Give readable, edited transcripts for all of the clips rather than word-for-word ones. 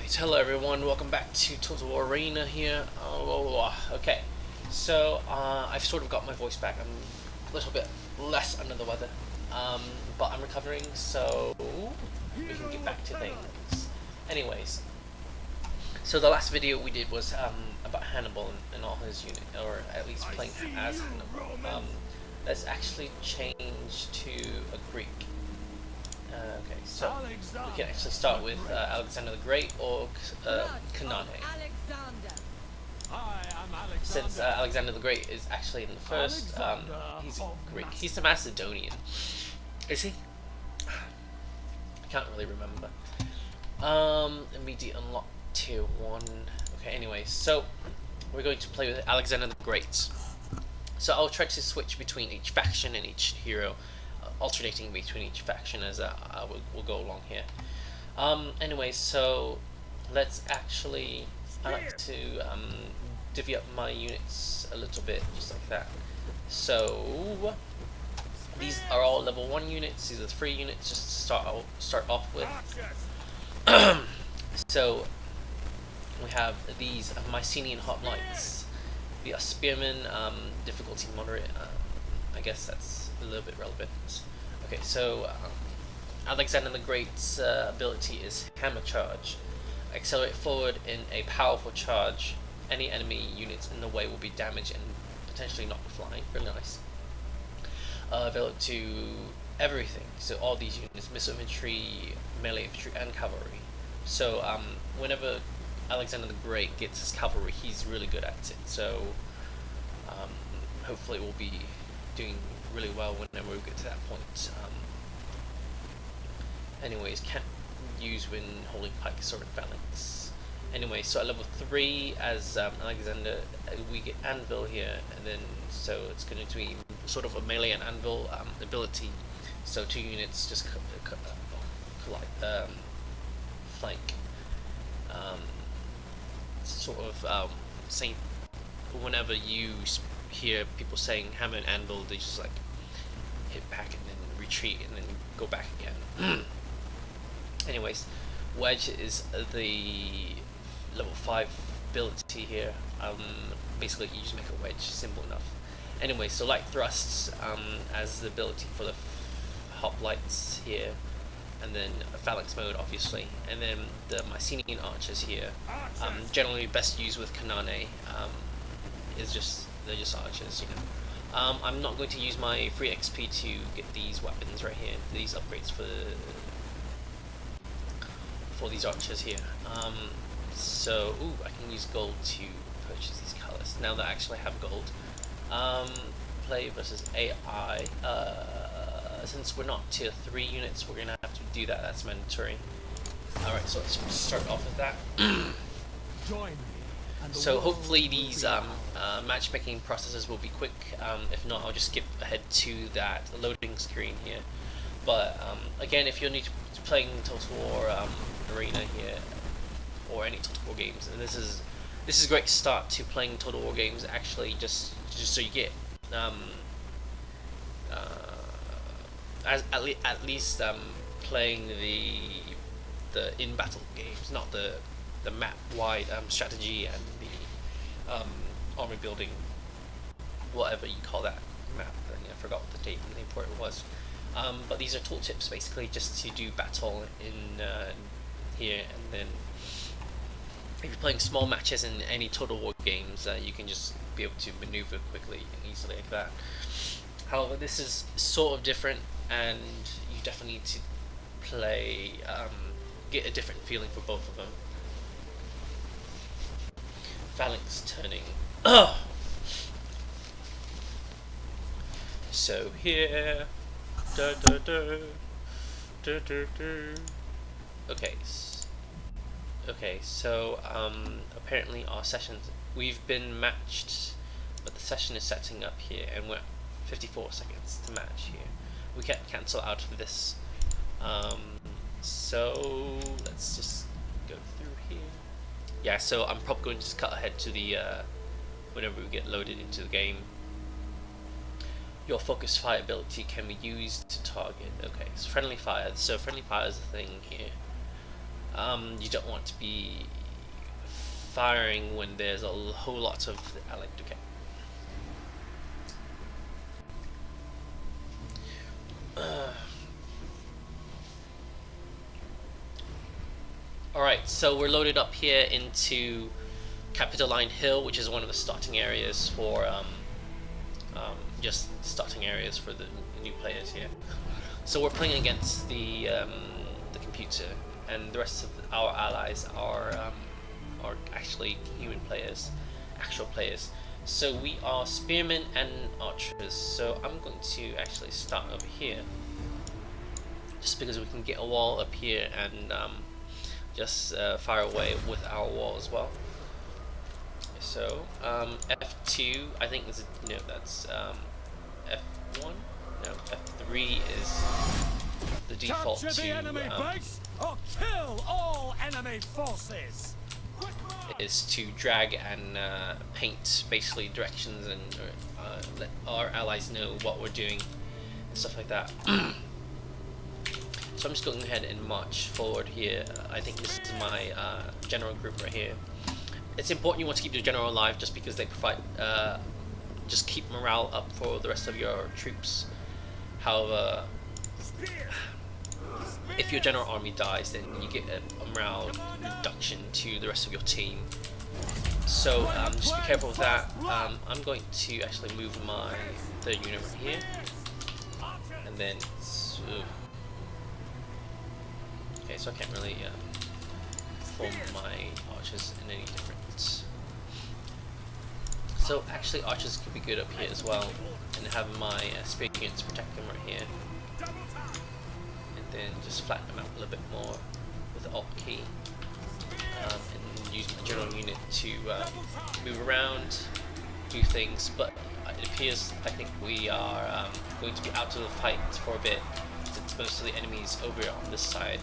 Alright, hello everyone, welcome back to Total War Arena here. Okay, so I've sort of got my voice back. I'm a little bit less under the weather, but I'm recovering, so we can get back to things. Anyways, so the last video we did was about Hannibal and all his unit, or at least playing as Hannibal. Let's actually change to a Greek. Okay, so we can actually start with Alexander the Great or Kanane. Since Alexander the Great is actually in the first, he's Greek. He's the Macedonian. Is he? I can't really remember. Immediate unlock tier 1. Okay, anyway, so we're going to play with Alexander the Great. So I'll try to switch between each faction and each hero, alternating between each faction as we'll go along here. Anyway, so let's actually, I like to divvy up my units a little bit, just like that. So these are all level 1 units. These are the 3 units just to start off with. So we have these Mycenaean hoplites. The spearmen, difficulty moderate. I guess that's a little bit relevant. Okay, so Alexander the Great's ability is Hammer Charge. Accelerate forward in a powerful charge. Any enemy units in the way will be damaged and potentially knocked flying. Really nice. Available to everything. So all these units: missile infantry, melee infantry, and cavalry. So whenever Alexander the Great gets his cavalry, he's really good at it. So hopefully we'll be doing really well whenever we get to that point. Anyways, can't use when holding pike, sword, and phalanx. Anyway, so at level 3 as Alexander, we get anvil here, and then so it's going to be sort of a melee and anvil ability. So 2 units just collide, flank. Sort of saying whenever you hear people saying hammer and anvil, they just like hit back and then retreat and then go back again. Anyways, wedge is the level 5 ability here. Basically you just make a wedge, simple enough. Anyway, so light thrusts as the ability for the hoplites here, and then phalanx mode obviously, and then the Mycenaean archers here, generally best used with Kanane. They're just archers, you know. I'm not going to use my free XP to get these weapons right here, these upgrades for these archers here. So I can use gold to purchase these colors now that I actually have gold. Play versus AI. Since we're not tier 3 units, we're gonna have to do that. That's mandatory. Alright, so let's start off with that. So hopefully these matchmaking processes will be quick. If not, I'll just skip ahead to that loading screen here. But again, if you're new to playing Total War Arena here, or any Total War games, and this is a great start to playing Total War games. Actually, just so you get at least playing the in battle games, not the map wide strategy and the army building, whatever you call that map. I forgot what the name for it was. But these are tooltips basically just to do battle in here, and then if you're playing small matches in any Total War games, you can just be able to maneuver quickly and easily like that. However, this is sort of different, and you definitely need to play, get a different feeling for both of them. Phalanx turning. So here, okay, so apparently our sessions, we've been matched, but the session is setting up here, and we're 54 seconds to match here. We can't cancel out of this. So let's just go through here. Yeah, so I'm probably going to just cut ahead to the whenever we get loaded into the game. Your focus fire ability can be used to target. Okay, so friendly fire. So friendly fire is the thing here. You don't want to be firing when there's a whole lot of allied. Okay. Alright, so we're loaded up here into Capitoline Hill, which is one of the starting areas for just starting areas for the new players here. So we're playing against the computer, and the rest of our allies are actually human players, actual players. So we are spearmen and archers. So I'm going to actually start over here, just because we can get a wall up here and just fire away with our wall as well. So F2, I think is that's F1. No, F3 is the default Capture the enemy base or kill all enemy forces. Is to drag and paint basically directions and let our allies know what we're doing and stuff like that. So I'm just going ahead and march forward here. I think this is my general group right here. It's important you want to keep the general alive, just because they provide just keep morale up for the rest of your troops. However, if your general army dies, then you get a morale reduction to the rest of your team. So just be careful with that. I'm going to actually move my third unit right here, and then okay, so I can't really form my archers in any different. So actually archers could be good up here as well, and have my spear units protect them right here, and then just flatten them out a little bit more with the Alt key, and use my general unit to move around, do things. But it appears I think we are going to be out of the fight for a bit, since most of the enemies over on this side.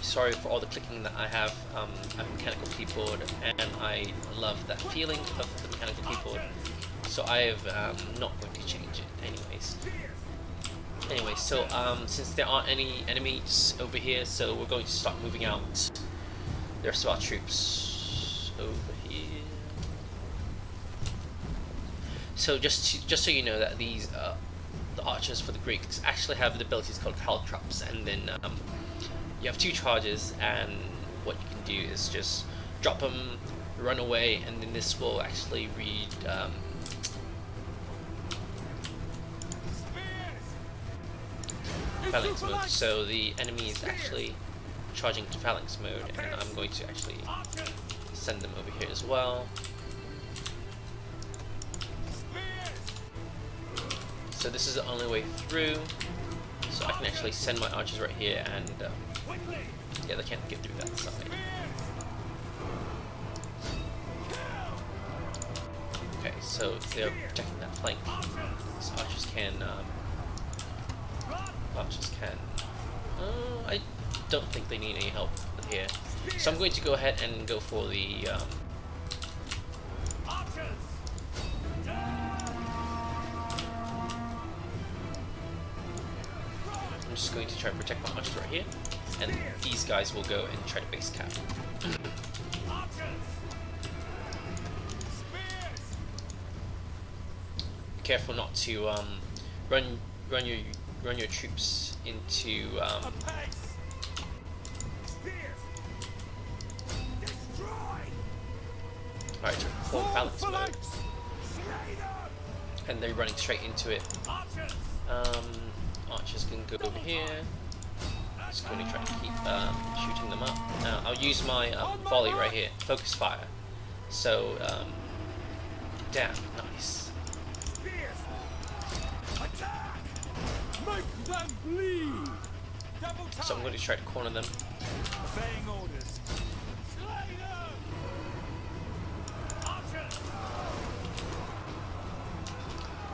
Sorry for all the clicking that I have. I have a mechanical keyboard, and I love that feeling of the mechanical keyboard, so I am not going to change it anyways. So since there aren't any enemies over here, so we're going to start moving out the rest of our troops over here. So just so you know that these the archers for the Greeks actually have the abilities called caltrops, and then you have 2 charges, and what you can do is just drop them, run away, and then this will actually read phalanx mode. So the enemy is actually charging to phalanx mode, and I'm going to actually send them over here as well. So this is the only way through, so I can actually send my archers right here, and yeah, they can't get through that side. Okay, so they're protecting that flank. So archers can I don't think they need any help here. So I'm going to go ahead and go for the I'm just going to try to protect my archers right here, and these guys will go and try to base cap. Be careful not to run your troops into alright, so form phalanx mode, and they're running straight into it. Archers can go over here. Just going to try to keep shooting them up. Now I'll use my volley right here, focus fire. So damn, nice. So I'm going to try to corner them.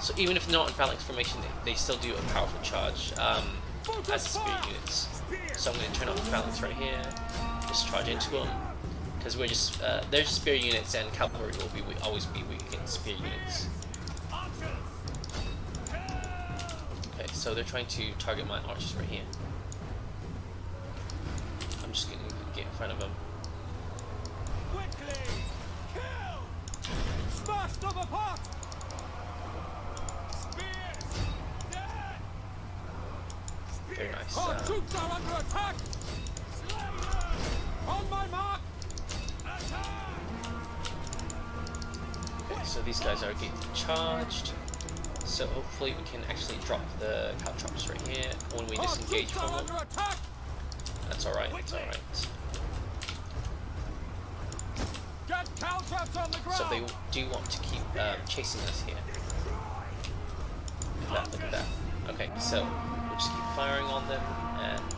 So even if they're not in phalanx formation, they still do a powerful charge as spear units. So I'm going to turn off the phalanx right here, just charge into them, because we're just they're just spear units, and cavalry will always be weak against spear units. Okay, so they're trying to target my archers right here. front of him. Quickly! Kill! Smashed them apart! Spears! Dead! Very nice. Our troops are under attack! Slayer! On my mark! Attack! Okay, so these guys are getting charged. So hopefully we can actually drop the caltrops right here when we disengage from them. Under attack! That's alright, that's alright. Get caltrops on the ground! So they do want to keep chasing us here. Look at that, look at that. Okay, so we'll just keep firing on them, and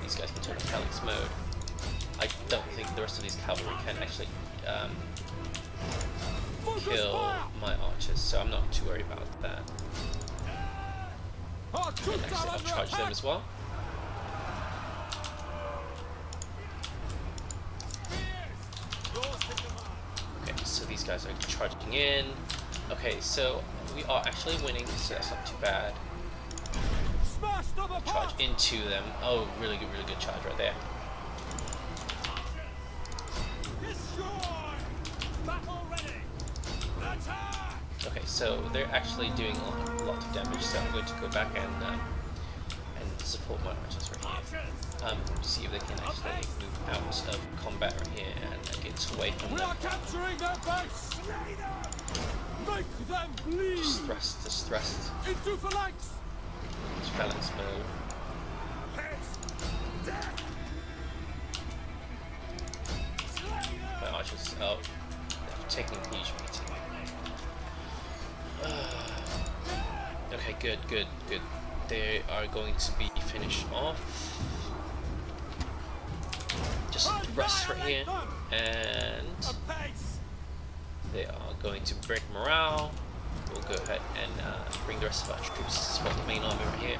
these guys can turn to Calyx mode. I don't think the rest of these cavalry can actually kill my archers, so I'm not too worried about that. Our And troops actually, are I'll under charge them attack! as well. Okay, so these guys are charging in. Okay, so we are actually winning, so that's not too bad. Smash them apart! Charge into them. Oh, really good charge right there. Destroy! Battle ready! Attack! Okay, so they're actually doing a lot of damage, so I'm going to go back and support my archers right here. See if they can actually move out of combat right here and get away from We them. are capturing their base! Make them bleed! Just thrust. Into phalanx! It's phalanx mode. My archers, oh, they're taking a huge beating. Okay, good. They are going to be finished off. Just rest right here, and Apace! they are going to break morale. We'll go ahead and bring the rest of our troops to support the main army right here.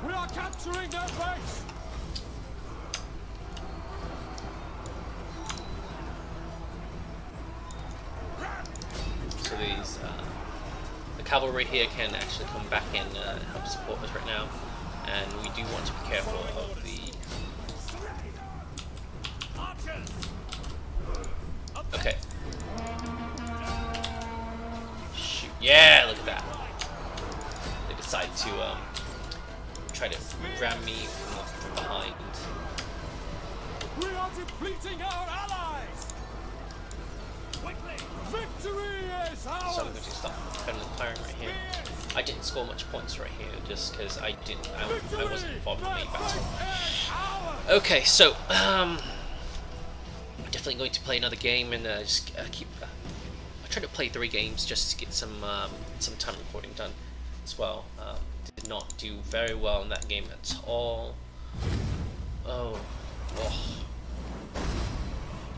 We are capturing their base! So these, the cavalry here can actually come back and help support us right now, and we do want to be careful of the. Okay. Shoot! Yeah, look at that. They decide to try to ram me from behind. We are depleting our allies! Victory is ours! So I'm going to stop firing right here. I didn't score much points right here just because I wasn't involved in any battle. Okay, so I'm definitely going to play another game and just keep. I tried to play 3 games just to get some time recording done as well. Did not do very well in that game at all. Oh,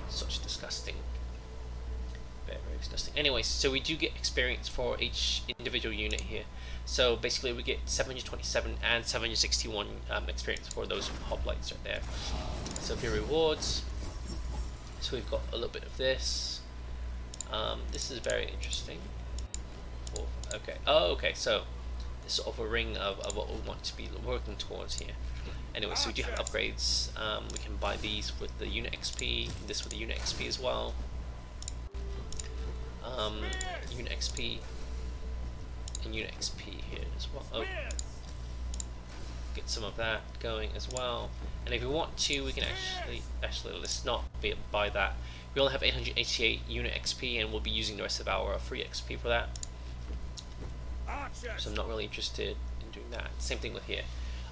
such disgusting. Very disgusting. Anyway, so we do get experience for each individual unit here. So basically we get 727 and 761 experience for those hoplites right there. So the rewards. So we've got a little bit of this. This is very interesting. Oh, okay. Oh, okay. So this is sort of a ring of what we want to be working towards here. Anyway, so we do have upgrades. We can buy these with the unit XP. This with the unit XP as well. Unit XP and unit XP here as well. Oh, get some of that going as well. And if we want to, we can actually let's not buy that. We only have 888 unit XP, and we'll be using the rest of our free XP for that. So I'm not really interested in doing that. Same thing with here.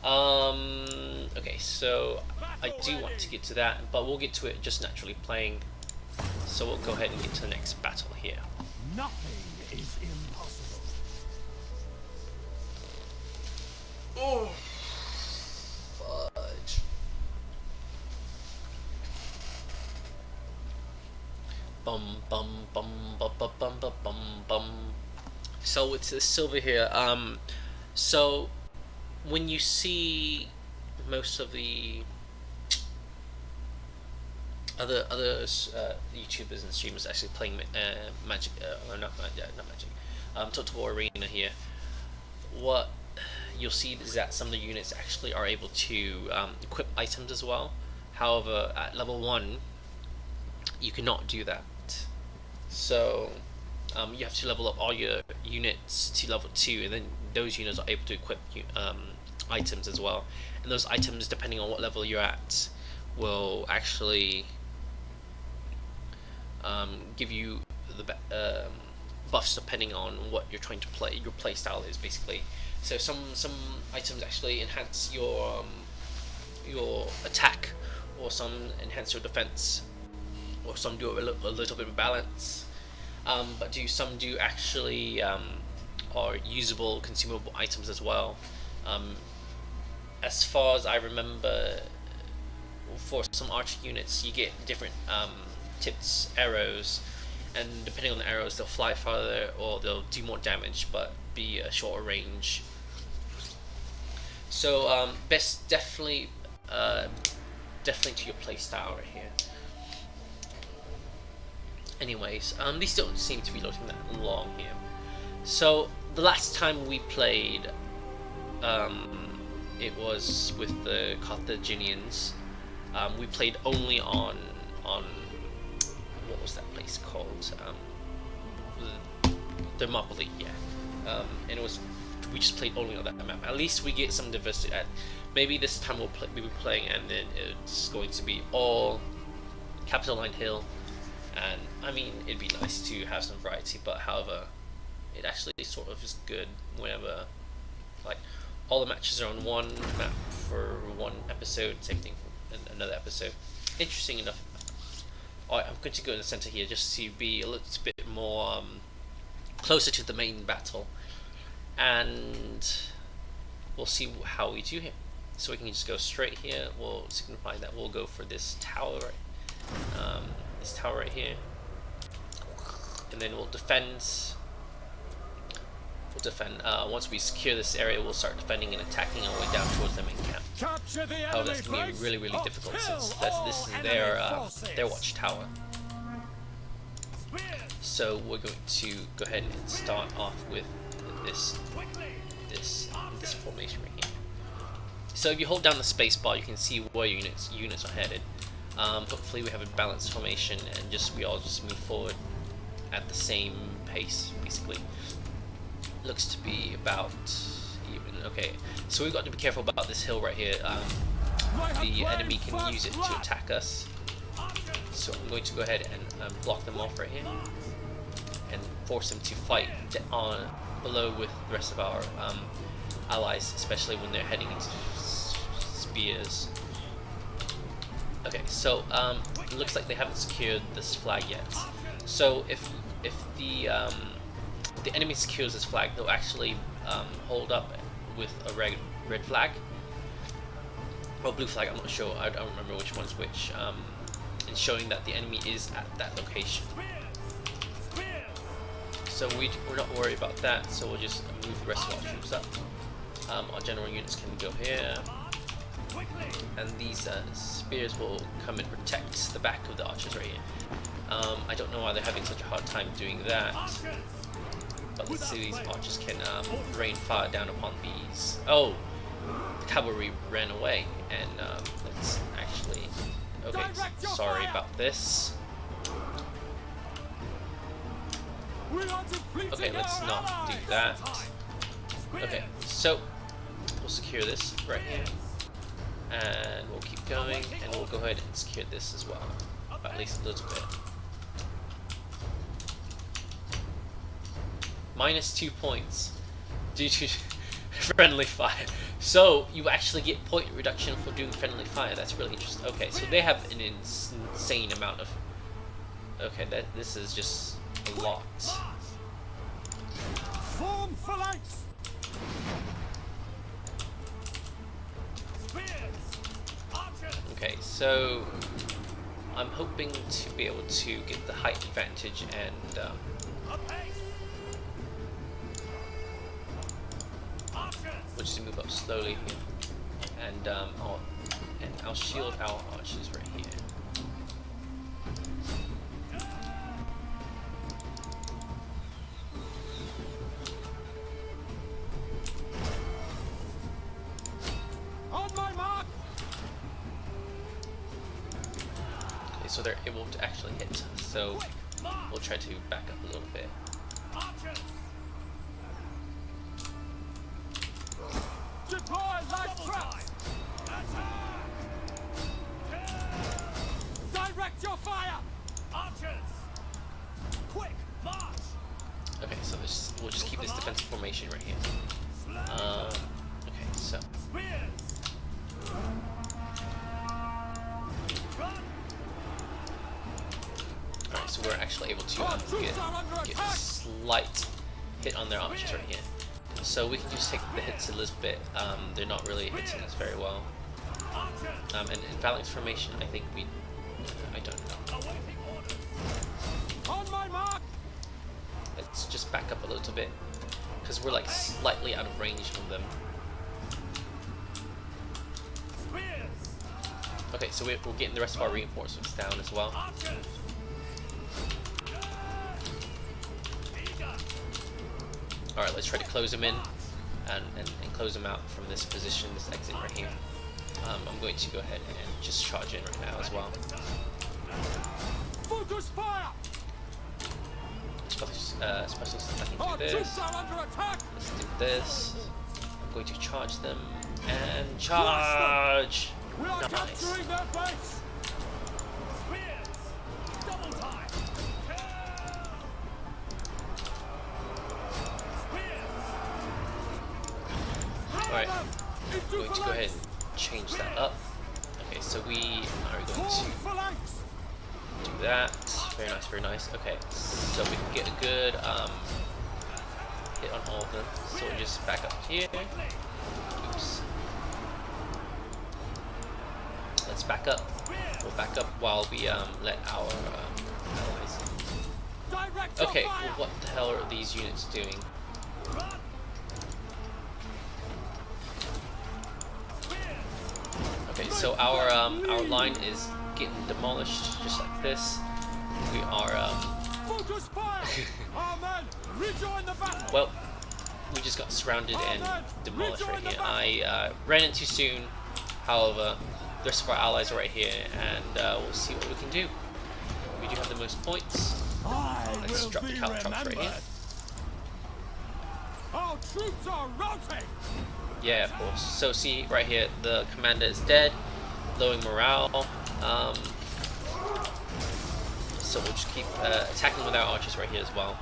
Okay, so I do want to get to that, but we'll get to it just naturally playing. So we'll go ahead and get to the next battle here. Nothing is impossible. Oh, fudge. Bum bum bum bum bum bum bum bum bum. So it's the silver here. So when you see most of the other YouTubers and streamers actually playing Magic, or not Magic, Total War Arena here, what you'll see is that some of the units actually are able to equip items as well. However, at level 1, you cannot do that. So you have to level up all your units to level 2, and then those units are able to equip items as well. And those items, depending on what level you're at, will actually give you the buffs depending on what you're trying to play. Your play style is basically. So some items actually enhance your attack, or some enhance your defense, or some do a little bit of balance. But some do actually are usable, consumable items as well. As far as I remember, for some archer units, you get different tipped arrows, and depending on the arrows, they'll fly farther or they'll do more damage, but be a shorter range. So best definitely to your playstyle right here. Anyways, these don't seem to be loading that long here. So the last time we played, it was with the Carthaginians. We played only on what was that place called? Thermopylae, yeah. And we just played only on that map. At least we get some diversity. Maybe this time we'll be playing, and then it's going to be all Capitoline Hill. And I mean, it'd be nice to have some variety, but however, it actually sort of is good whenever, like, all the matches are on one map for one episode, same thing for another episode. Interesting enough. Alright, I'm going to go in the center here just to be a little bit more closer to the main battle, and we'll see how we do here. So we can just go straight here. We'll signify that we'll go for this tower, this tower right here, and then we'll defend. Once we secure this area, we'll start defending and attacking our way down towards the main camp. Oh, that's going to be really, really difficult since this is their watchtower. So we're going to go ahead and start off with this formation right here. So if you hold down the space bar, you can see where units are headed. Hopefully we have a balanced formation, and we all just move forward at the same pace, basically. Looks to be about even. Okay, so we've got to be careful about this hill right here. The enemy can use it to attack us, so I'm going to go ahead and block them off right here and force them to fight on below with the rest of our allies, especially when they're heading into spears. Okay, so it looks like they haven't secured this flag yet. So if the enemy secures this flag, they'll actually hold up with a red flag or blue flag. I'm not sure. I don't remember which one's which. And showing that the enemy is at that location. So we're not worried about that. So we'll just move the rest of our troops up. Our general units can go here, and these spears will come and protect the back of the archers right here. I don't know why they're having such a hard time doing that. But let's see, these archers can rain fire down upon these. Oh, the cavalry ran away, and let's actually. Okay, sorry about this. Okay, let's not do that. Okay, so we'll secure this right here, and we'll keep going, and we'll go ahead and secure this as well, at least a little bit. -2 points due to friendly fire. So you actually get point reduction for doing friendly fire. That's really interesting. Okay, so they have an insane amount of. Okay, this is just a lot. Form phalanx. Okay, so I'm hoping to be able to get the height advantage, and we'll just move up slowly here, and I'll shield our archers right here. so they're able to actually hit. So we'll try to back up a little bit. Deploy light traps! Direct your fire! Archers! Quick, march! Okay, so we'll just keep this defensive formation right here. Okay, so alright, so we're actually able to get a slight hit on their archers right here. So we can just take the hits a little bit. They're not really hitting us very well. And in phalanx formation, I think I don't know. On my mark! Let's just back up a little bit, because we're like slightly out of range from them. Okay, so we're getting the rest of our reinforcements down as well. Alright, let's try to close them in and close them out from this position, this exit right here. I'm going to go ahead and just charge in right now as well. Focus fire! Specialists attacking do this. Let's do this. I'm going to charge them and charge! We are Nice. capturing their base! Alright, I'm going to go ahead and change that up. Okay, so we are going to do that. Very nice, very nice. Okay, so we can get a good hit on all of them. So we'll just back up here. Oops. Let's back up. We'll back up while we let our allies. Okay, well, what the hell are these units doing? Okay, so our line is getting demolished just like this. We are Focus fire! Our men, rejoin the battle! well, we just got surrounded and demolished right here. I ran in too soon. However, the rest of our allies are right here, and we'll see what we can do. We do have the most points. Let's drop the caltrops right here. Our troops are routing! Yeah, of course. So see right here, the commander is dead, lowering morale. So we'll just keep attacking with our archers right here as well.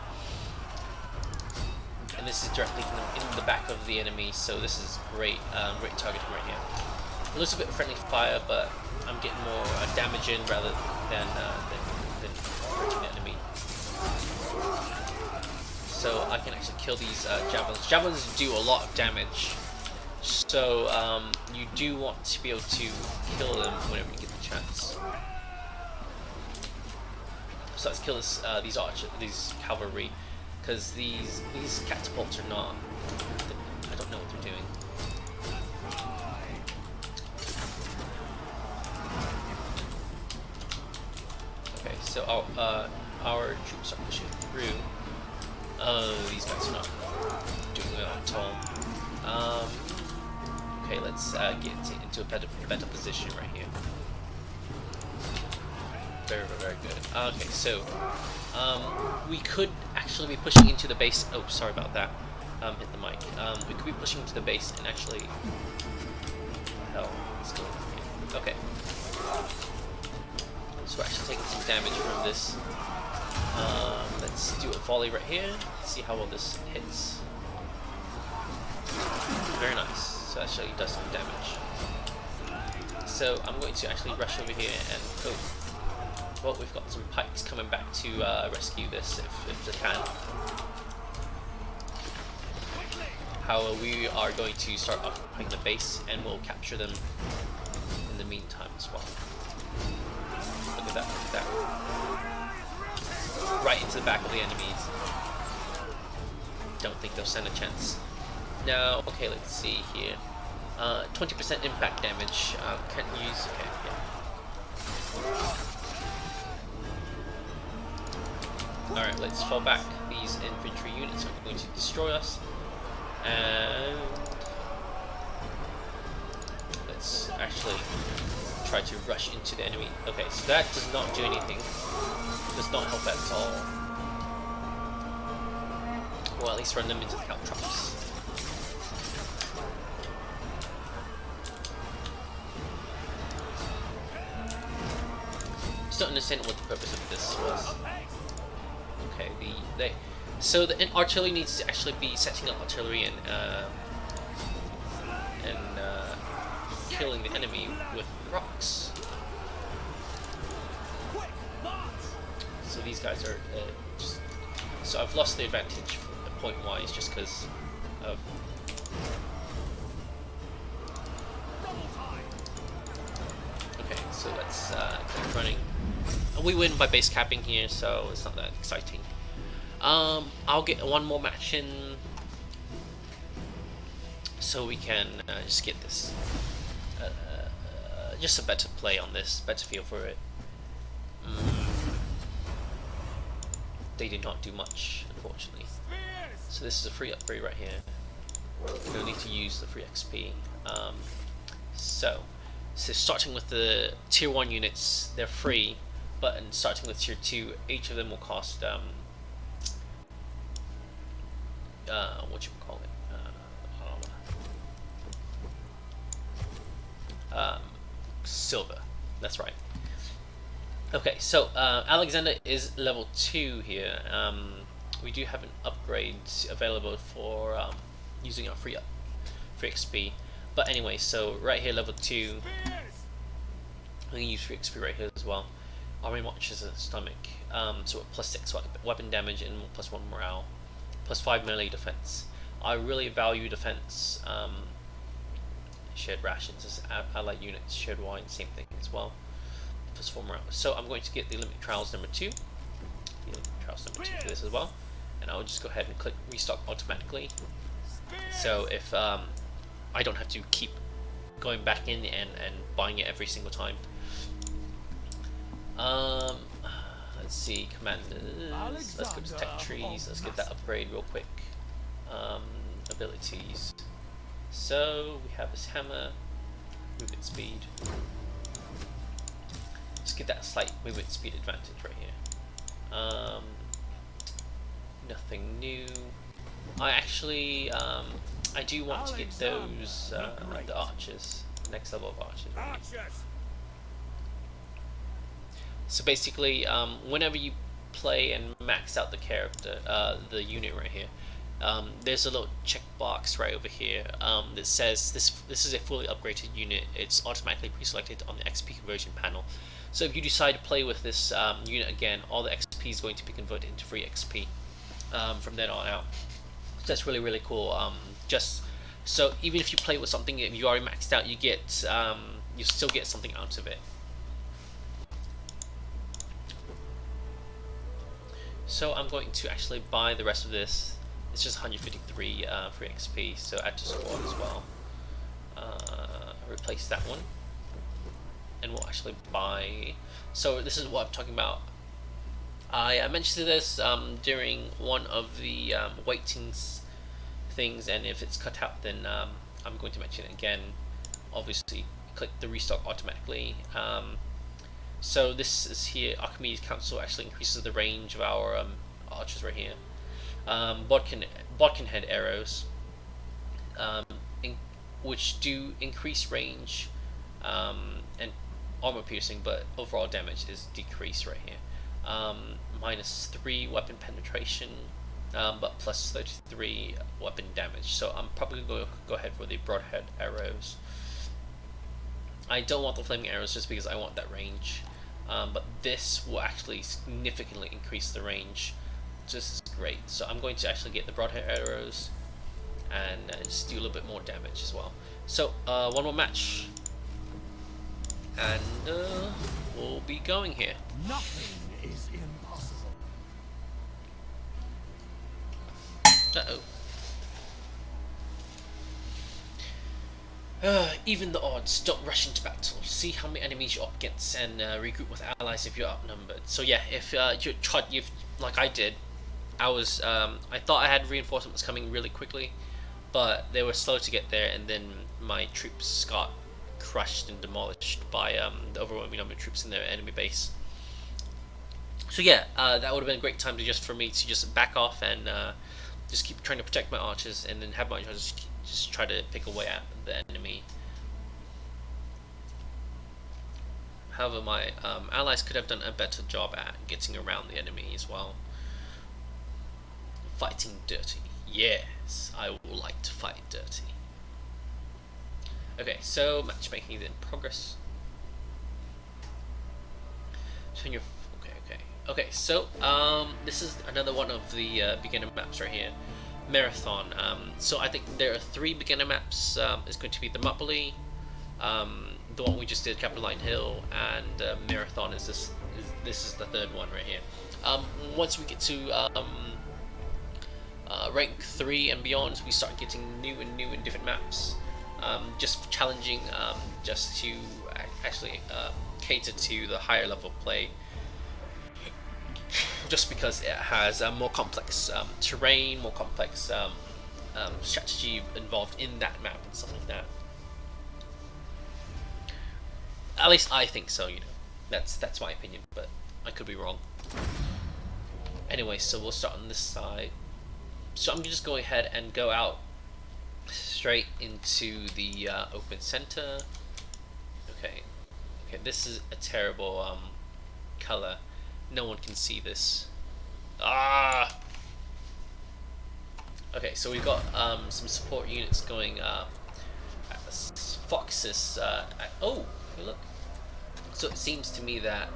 And this is directly in the back of the enemy, so this is great, great targeting right here. A little bit of friendly fire, but I'm getting more damage in rather than hurting the enemy. So I can actually kill these javelins. Javelins do a lot of damage, so you do want to be able to kill them whenever you get the chance. So let's kill these archers, these cavalry, because these catapults are not. I don't know what they're doing. Okay, so our troops are pushing through. Oh, these guys are not doing well at all. Okay, let's get into a better position right here. Very, very good. Okay, so we could actually be pushing into the base. Oh, sorry about that. Hit the mic. We could be pushing into the base and actually. Hell, what's going on here? Okay. So we're actually taking some damage from this. Let's do a volley right here. See how well this hits. Very nice. So that actually does some damage. So I'm going to actually rush over here and oh, well, we've got some pikes coming back to rescue this if they can. However, we are going to start occupying the base and we'll capture them in the meantime as well. Look at that, look at that. Right into the back of the enemies. Don't think they'll stand a chance. Now, okay, let's see here. 20% impact damage. Can't use. Okay, yeah. Alright, let's fall back. These infantry units are going to destroy us. And let's actually try to rush into the enemy. Okay, so that does not do anything. Does not help at all. Well, at least run them into the caltrops. Just don't understand what the purpose of this was. Okay, so the artillery needs to actually be setting up artillery and killing the enemy with rocks. So these guys are just. So I've lost the advantage point-wise just because of. Okay, so let's keep running. We win by base capping here, so it's not that exciting. I'll get one more match in, so we can just get this. Just a better play on this, better feel for it. They did not do much, unfortunately. So this is a free upgrade right here. We'll need to use the free XP. So starting with the tier 1 units, they're free, but starting with tier 2, each of them will cost what you call it? Silver. That's right. Okay, so Alexander is level 2 here. We do have an upgrade available for using our free XP. But anyway, so right here, level 2. We can use free XP right here as well. Army marches in the stomach. So plus 6 weapon damage and plus 1 morale. Plus 5 melee defense. I really value defense. Shared rations, allied units, shared wine, same thing as well. Plus 4 morale. So I'm going to get the Olympic Trials number 2. The Olympic Trials number 2 for this as well. And I'll just go ahead and click restock automatically. So if I don't have to keep going back in and buying it every single time. Let's see, commanders. Let's go to tech trees. Let's get that upgrade real quick. Abilities. So we have this hammer, movement speed. Let's get that slight movement speed advantage right here. Nothing new. I actually I do want to get those the archers, next level of archers. So basically, whenever you play and max out the character, the unit right here, there's a little checkbox right over here that says this is a fully upgraded unit. It's automatically pre-selected on the XP conversion panel. So if you decide to play with this unit again, all the XP is going to be converted into free XP from then on out. So that's really, really cool. Just so even if you play with something that you already maxed out, you get you still get something out of it. So I'm going to actually buy the rest of this. It's just 153 free XP, so add to squad as well. Replace that one, and we'll actually buy. So this is what I'm talking about. I mentioned this during one of the weightings things, and if it's cut out, then I'm going to mention it again. Obviously, click the restock automatically. So this is here. Archimedes Council actually increases the range of our archers right here. Bodkin head arrows, which do increase range and armor piercing, but overall damage is decreased right here. -3 weapon penetration, but plus 33 weapon damage. So I'm probably going to go ahead for the broadhead arrows. I don't want the flaming arrows just because I want that range. But this will actually significantly increase the range. This is great. So I'm going to actually get the broadhead arrows and just do a little bit more damage as well. So one more match, and we'll be going here. Nothing is impossible. Even the odds. Don't rush into battle. See how many enemies you're up against and regroup with allies if you're outnumbered. So yeah, if you've like I did, I thought I had reinforcements coming really quickly, but they were slow to get there, and then my troops got crushed and demolished by the overwhelming number of troops in their enemy base. So yeah, that would have been a great time for me to just back off and just keep trying to protect my archers, and then have my archers just try to pick away at the enemy. However, my allies could have done a better job at getting around the enemy as well. Fighting dirty. Yes, I will like to fight dirty. Okay, so matchmaking is in progress. Okay, so this is another one of the beginner maps right here, Marathon. So I think there are 3 beginner maps. It's going to be the Thermopylae, the one we just did, Capitoline Hill, and Marathon is this. This is the 3rd one right here. Once we get to rank 3 and beyond, we start getting new and different maps. Just challenging, just to actually cater to the higher level play. Just because it has more complex terrain, more complex strategy involved in that map and stuff like that. At least I think so, you know. That's my opinion, but I could be wrong. Anyway, so we'll start on this side. So I'm just going ahead and go out straight into the open center. Okay, this is a terrible color. No one can see this. Ah. Okay, so we've got some support units going. Foxes. Oh, hey, look. So it seems to me that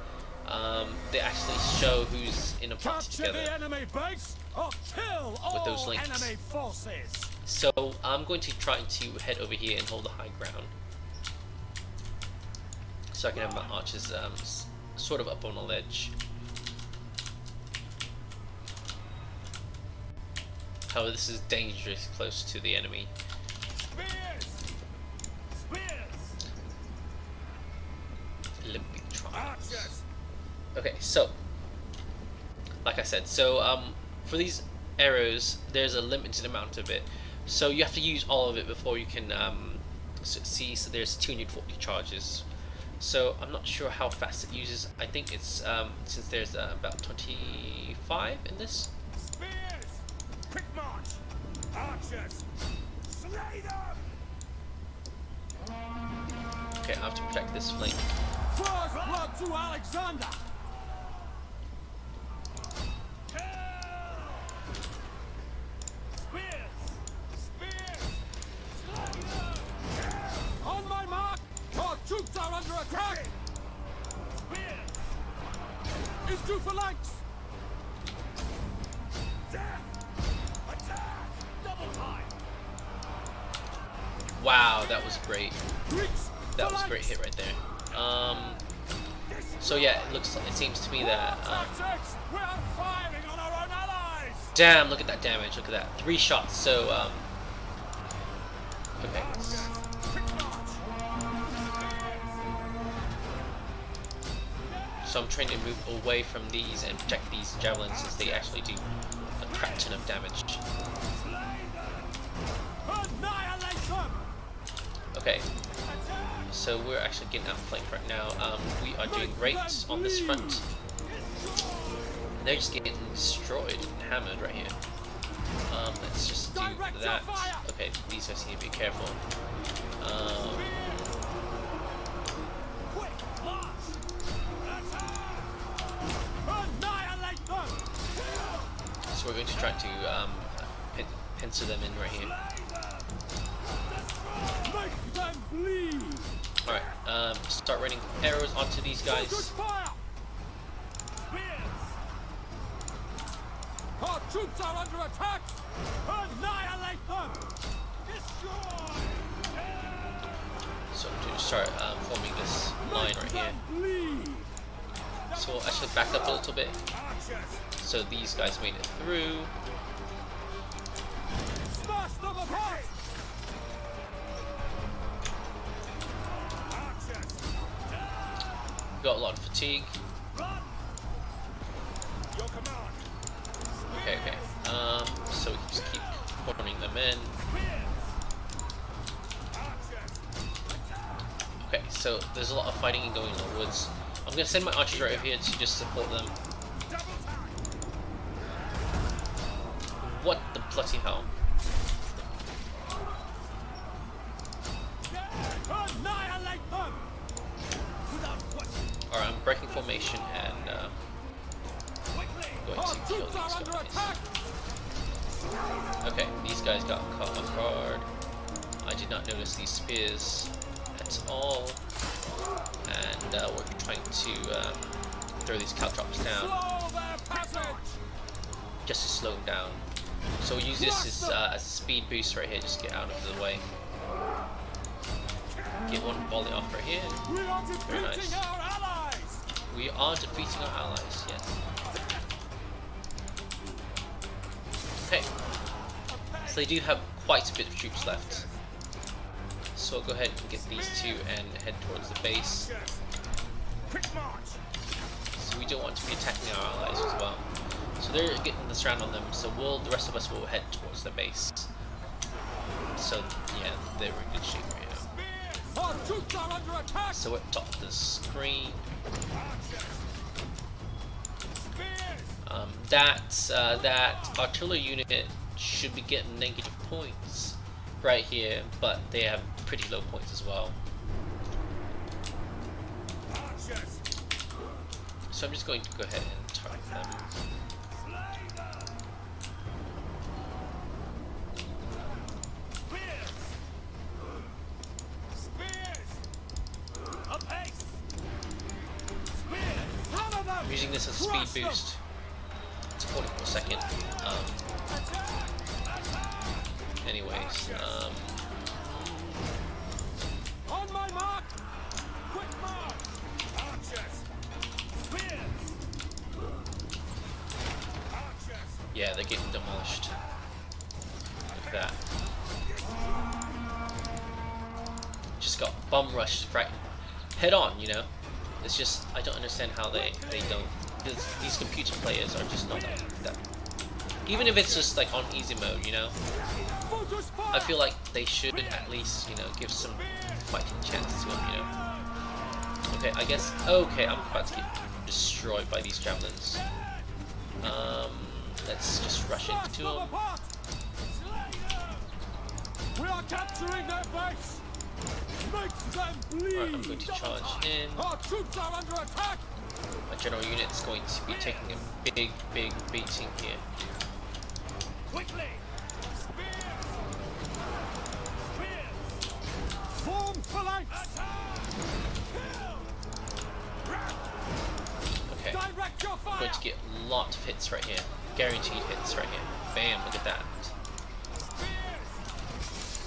they actually show who's in a party together with those links. So I'm going to try to head over here and hold the high ground, so I can have my archers sort of up on a ledge. However, this is dangerous close to the enemy. Okay, so like I said, so for these arrows, there's a limited amount of it, so you have to use all of it before you can see. So there's 240 charges. So I'm not sure how fast it uses. I think it's since there's about 25 in this. Quick march! Archers! Slay them! Okay, I have to protect this flank. First blood to Alexander! Spears! Spears! Slay them! On my mark! Our troops are under attack! Spears! Into phalanx! Death! Wow, that was great. That was a great hit right there. So yeah, it seems to me that damn, look at that damage, look at that. 3 shots, so okay. So I'm trying to move away from these and protect these javelins, since they actually do a crap ton of damage. Okay, so we're actually getting outflanked right now. We are doing great on this front. They're just getting destroyed and hammered right here. Let's just do that. Okay, these guys need to be careful. So we're going to try to pincer them in right here. Alright, start raining arrows onto these guys. Our troops are under attack! Annihilate them! Destroy! So I'm going to start forming this line right here. So we'll actually back up a little bit. So these guys made it through. Smash them apart! Got a lot of fatigue. Okay. So we can just keep cornering them in. So there's a lot of fighting going on in the woods. I'm gonna send my archers right over here to just support them. What the bloody hell? Annihilate them! Alright, I'm breaking formation and going Our to kill troops are these under guys. attack! Okay, these guys got caught off guard. I did not notice these spears at all. And we're trying to throw these caltrops down Slow their passage! just to slow them down. So we'll use this as a speed boost right here, just get out of the way. Get one volley off right here. We are Very nice. defeating our allies! We are defeating our allies, yes. Okay, so they do have quite a bit of troops left. So I'll go ahead and get these two and head towards the base. Quick march! So we don't want to be attacking our allies as well. So they're getting the surround on them, so the rest of us will head towards the base. So yeah, they're in good shape right now. Our troops are under attack! So at top of the screen, that artillery unit should be getting negative points right here, but they have pretty low points as well. So I'm just going to go ahead and target them. I'm using this as a speed boost. It's 40 per second. Anyways, On my mark! Quick march! Archers! Spears! Archers! yeah, they're getting demolished. Look at that. Just got bum rushed right head on, you know. It's just, I don't understand how they don't. These computer players are just not that. Even if it's just like on easy mode, you know. Focus fire! I feel like they should at least, you know, give some fighting chance to them, you know. Okay, I guess. Okay, I'm about to get destroyed by these javelins. Let's just rush into them. We are capturing their base! Make them bleed! Alright, I'm going to charge in. Our troops are under attack! My general unit's going to be taking a big beating here. Quickly! Spears! Spears! Form phalanx! Okay, Direct your I'm fire! going to get a lot of hits right here. Guaranteed hits right here. Bam, look at that.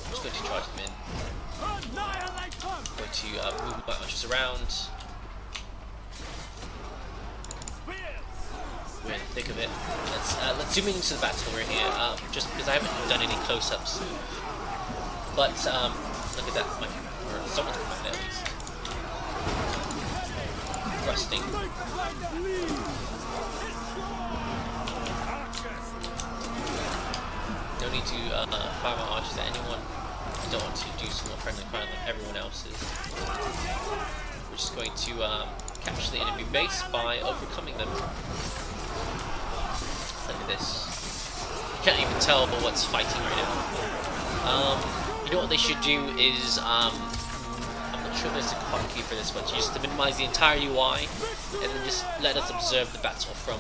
I'm just going to charge them in. Annihilate them! I'm going to move my archers around. We're in the thick of it. Let's zoom into the battle right here, just because I haven't done any close-ups. But look at that, or someone's coming at least. Thrusting. Make them bleed! No need to fire my archers at anyone. I don't want to do some more friendly fire like everyone else is. We're just going to capture the enemy base by overcoming them. Look at this. You can't even tell what's fighting right now. You know what they should do is, I'm not sure if there's a hotkey for this, but just to minimize the entire UI, and then just let us observe the battle from,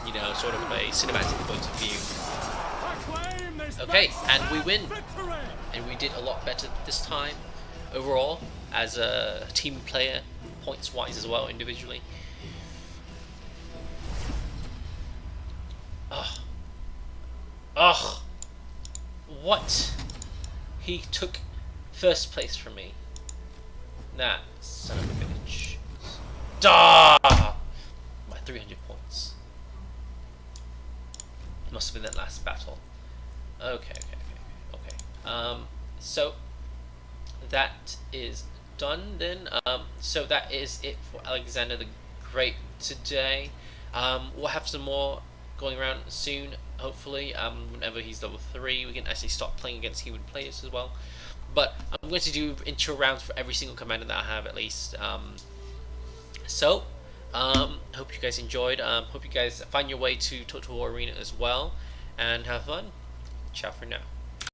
you know, sort of a cinematic point of view. Okay, and we win. And we did a lot better this time, overall, as a team player, points-wise as well, individually. Ugh. Ugh. What? He took first place from me. That son of a bitch. Duh! My 300 points. Must have been that last battle. Okay. So that is done then. So that is it for Alexander the Great today. We'll have some more going around soon, hopefully. Whenever he's level 3, we can actually start playing against human players as well. but I'm going to do intro rounds for every single commander that I have at least. Hope you guys enjoyed. Hope you guys find your way to Total War Arena as well, and have fun. Ciao for now.